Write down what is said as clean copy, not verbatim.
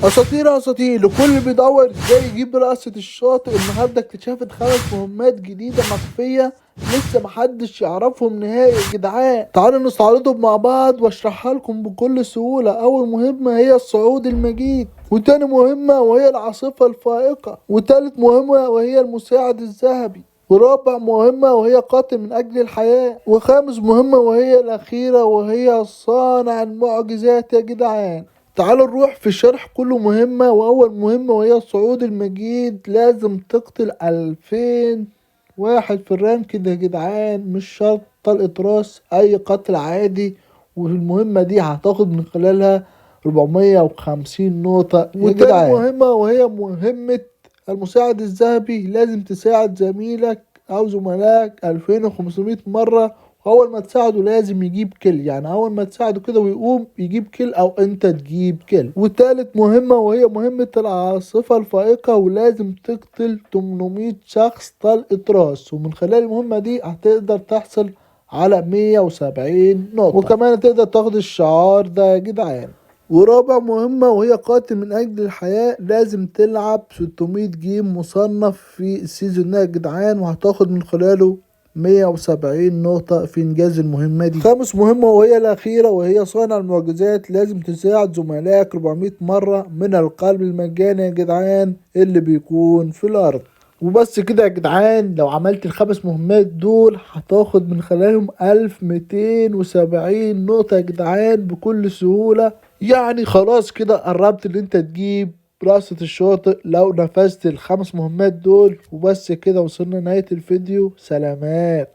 اساطير اساطير لكل اللي بيدور ازاي يجيب رقصة الشاطئ. النهارده اكتشفت 5 مهمات جديدة مخفية لسه محدش يعرفهم نهائي يا جدعان. تعالوا نستعرضهم مع بعض واشرحها لكم بكل سهولة. اول مهمة هي الصعود المجيد، وتاني مهمة وهي العاصفة الفائقة، وتالت مهمة وهي المساعد الذهبي، ورابع مهمة وهي قاتل من أجل الحياة، وخامس مهمة وهي الأخيرة وهي صانع المعجزات يا جدعان. تعالوا نروح في شرح كل مهمة. وأول مهمة وهي الصعود المجيد، لازم تقتل 2000 واحد في الرانك ده يا جدعان، مش شرط طلقة راس، أي قتل عادي. والمهمة دي هتاخد من خلالها 450 نقطة يا جدعان. مهمة وهي مهمة المساعد الذهبي، لازم تساعد زميلك أو زملائك 2500 مرة، واول ما تساعده لازم يجيب كل، يعني اول ما تساعده كده ويقوم يجيب كل او انت تجيب كل. وتالت مهمة وهي مهمة العاصفة الفائقة، ولازم تقتل 800 شخص طلقة راس، ومن خلال المهمة دي هتقدر تحصل على 170 نقطة، وكمان تقدر تاخد الشعار ده يا جدعان. ورابع مهمة وهي قاتل من أجل الحياة، لازم تلعب 600 جيم مصنف في السيزون ده يا جدعان، وهتاخد من خلاله 170 نقطة في إنجاز المهمة دي. خامس مهمة وهي الأخيرة وهي صانع المعجزات، لازم تساعد زملائك 400 مرة من القلب المجاني يا جدعان اللي بيكون في الأرض. وبس كده يا جدعان، لو عملت ال5 مهمات دول هتاخد من خلالهم 1270 نقطة يا جدعان بكل سهولة. يعني خلاص كده قربت ان انت تجيب رقصة الشاطئ لو نفذت ال5 مهمات دول. وبس كده وصلنا نهاية الفيديو. سلامات.